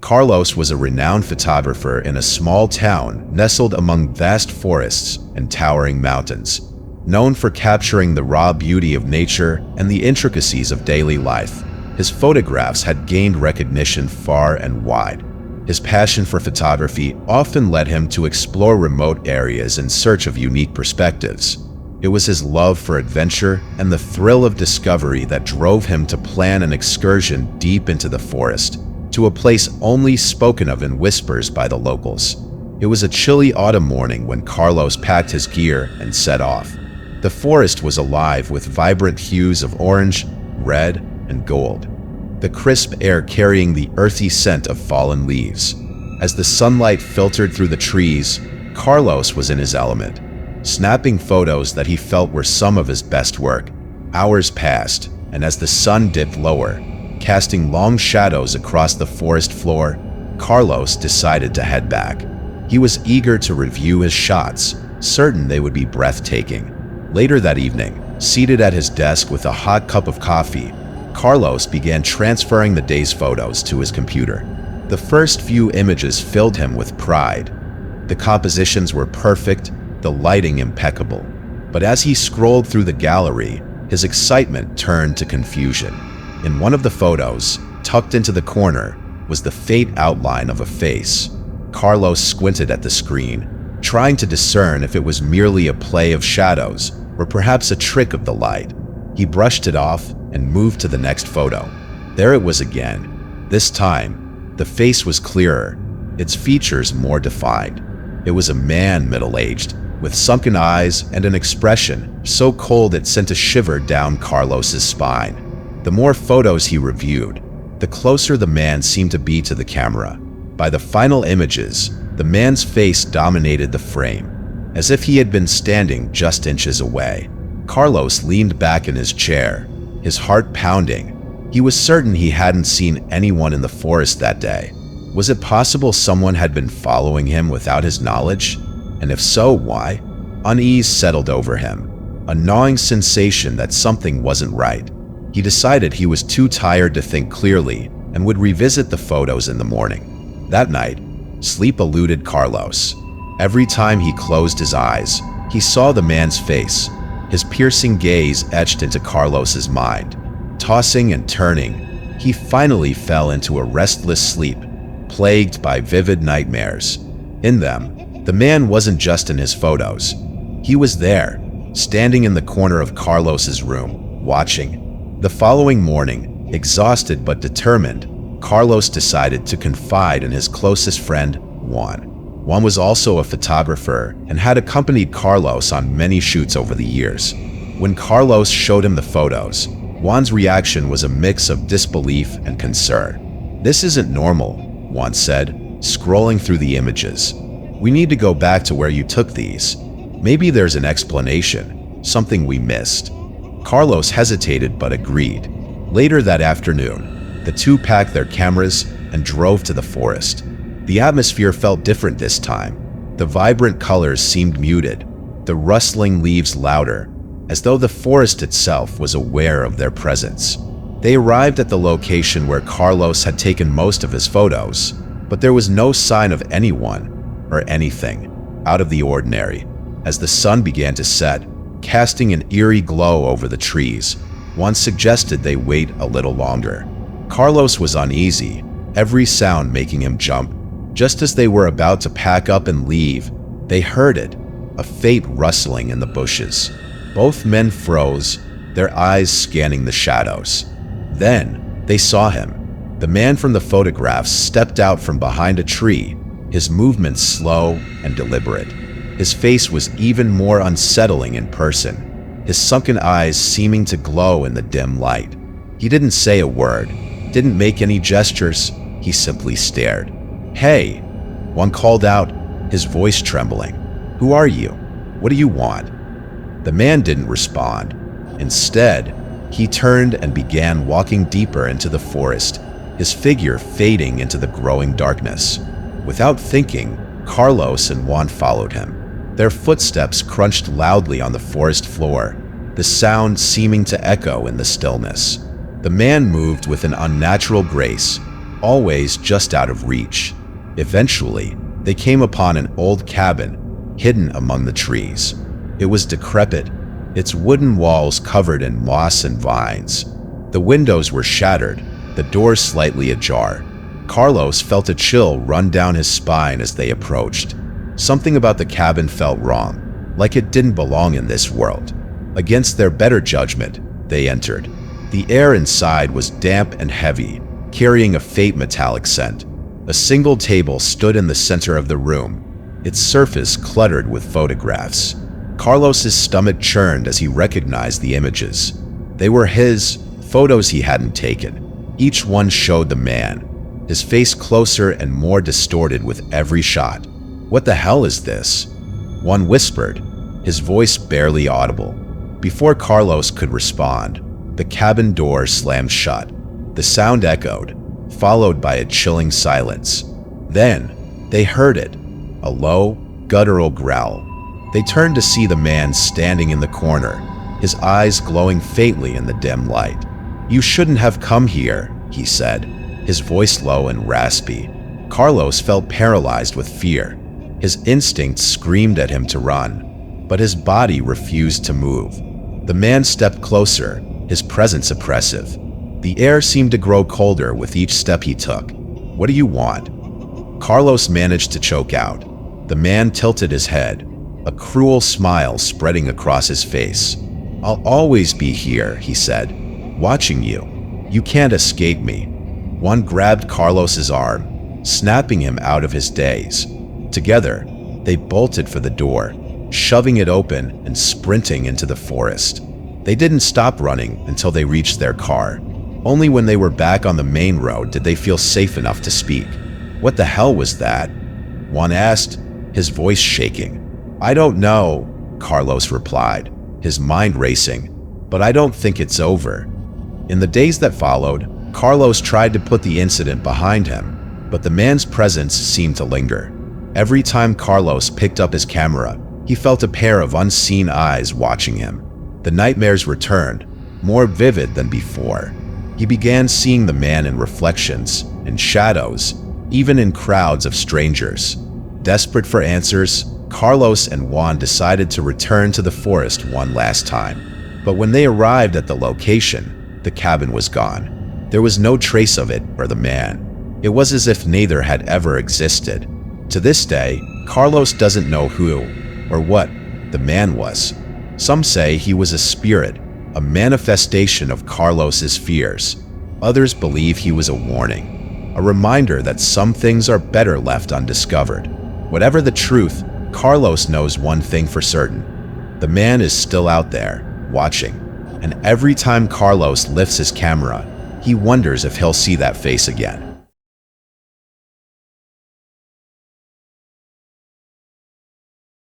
Carlos was a renowned photographer in a small town nestled among vast forests and towering mountains, known for capturing the raw beauty of nature and the intricacies of daily life. His photographs had gained recognition far and wide. His passion for photography often led him to explore remote areas in search of unique perspectives. It was his love for adventure and the thrill of discovery that drove him to plan an excursion deep into the forest, to a place only spoken of in whispers by the locals. It was a chilly autumn morning when Carlos packed his gear and set off. The forest was alive with vibrant hues of orange, red, and gold, the crisp air carrying the earthy scent of fallen leaves. As the sunlight filtered through the trees, Carlos was in his element, snapping photos that he felt were some of his best work. Hours passed, and as the sun dipped lower, casting long shadows across the forest floor, Carlos decided to head back. He was eager to review his shots, certain they would be breathtaking. Later that evening, seated at his desk with a hot cup of coffee, Carlos began transferring the day's photos to his computer. The first few images filled him with pride. The compositions were perfect, the lighting impeccable. But as he scrolled through the gallery, his excitement turned to confusion. In one of the photos, tucked into the corner, was the faint outline of a face. Carlos squinted at the screen, trying to discern if it was merely a play of shadows or perhaps a trick of the light. He brushed it off and moved to the next photo. There it was again. This time, the face was clearer, its features more defined. It was a man middle-aged, with sunken eyes and an expression so cold it sent a shiver down Carlos's spine. The more photos he reviewed, the closer the man seemed to be to the camera. By the final images, the man's face dominated the frame, as if he had been standing just inches away. Carlos leaned back in his chair, his heart pounding. He was certain he hadn't seen anyone in the forest that day. Was it possible someone had been following him without his knowledge? And if so, why? Unease settled over him, a gnawing sensation that something wasn't right. He decided he was too tired to think clearly and would revisit the photos in the morning. That night, sleep eluded Carlos. Every time he closed his eyes, he saw the man's face, his piercing gaze etched into Carlos's mind. Tossing and turning, he finally fell into a restless sleep, plagued by vivid nightmares. In them, the man wasn't just in his photos. He was there, standing in the corner of Carlos's room, watching. The following morning, exhausted but determined, Carlos decided to confide in his closest friend, Juan. Juan was also a photographer and had accompanied Carlos on many shoots over the years. When Carlos showed him the photos, Juan's reaction was a mix of disbelief and concern. "This isn't normal," Juan said, scrolling through the images. "We need to go back to where you took these. Maybe there's an explanation, something we missed." Carlos hesitated but agreed. Later that afternoon, the two packed their cameras and drove to the forest. The atmosphere felt different this time. The vibrant colors seemed muted, the rustling leaves louder, as though the forest itself was aware of their presence. They arrived at the location where Carlos had taken most of his photos, but there was no sign of anyone or anything out of the ordinary. As the sun began to set, casting an eerie glow over the trees, one suggested they wait a little longer. Carlos was uneasy, every sound making him jump. Just as they were about to pack up and leave, they heard it, a faint rustling in the bushes. Both men froze, their eyes scanning the shadows. Then they saw him. The man from the photographs stepped out from behind a tree, his movements slow and deliberate. His face was even more unsettling in person, his sunken eyes seeming to glow in the dim light. He didn't say a word, didn't make any gestures, he simply stared. "Hey," one called out, his voice trembling. "Who are you? What do you want?" The man didn't respond. Instead, he turned and began walking deeper into the forest, his figure fading into the growing darkness. Without thinking, Carlos and Juan followed him. Their footsteps crunched loudly on the forest floor, the sound seeming to echo in the stillness. The man moved with an unnatural grace, always just out of reach. Eventually, they came upon an old cabin hidden among the trees. It was decrepit, its wooden walls covered in moss and vines. The windows were shattered, the doors slightly ajar. Carlos felt a chill run down his spine as they approached. Something about the cabin felt wrong, like it didn't belong in this world. Against their better judgment, they entered. The air inside was damp and heavy, carrying a faint metallic scent. A single table stood in the center of the room, its surface cluttered with photographs. Carlos's stomach churned as he recognized the images. They were his, photos he hadn't taken. Each one showed the man, his face closer and more distorted with every shot. "What the hell is this?" one whispered, his voice barely audible. Before Carlos could respond, the cabin door slammed shut. The sound echoed, followed by a chilling silence. Then, they heard it, a low, guttural growl. They turned to see the man standing in the corner, his eyes glowing faintly in the dim light. "You shouldn't have come here," he said, his voice low and raspy. Carlos felt paralyzed with fear. His instincts screamed at him to run, but his body refused to move. The man stepped closer, his presence oppressive. The air seemed to grow colder with each step he took. "What do you want?" Carlos managed to choke out. The man tilted his head, a cruel smile spreading across his face. "I'll always be here," he said, "watching you. You can't escape me." One grabbed Carlos's arm, snapping him out of his daze. Together, they bolted for the door, shoving it open and sprinting into the forest. They didn't stop running until they reached their car. Only when they were back on the main road did they feel safe enough to speak. "What the hell was that?" one asked, his voice shaking. "I don't know," Carlos replied, his mind racing, "but I don't think it's over." In the days that followed, Carlos tried to put the incident behind him, but the man's presence seemed to linger. Every time Carlos picked up his camera, he felt a pair of unseen eyes watching him. The nightmares returned, more vivid than before. He began seeing the man in reflections, in shadows, even in crowds of strangers. Desperate for answers, Carlos and Juan decided to return to the forest one last time. But when they arrived at the location, the cabin was gone. There was no trace of it or the man. It was as if neither had ever existed. To this day, Carlos doesn't know who or what the man was. Some say he was a spirit, a manifestation of Carlos's fears. Others believe he was a warning, a reminder that some things are better left undiscovered. Whatever the truth, Carlos knows one thing for certain. The man is still out there, watching. And every time Carlos lifts his camera, he wonders if he'll see that face again.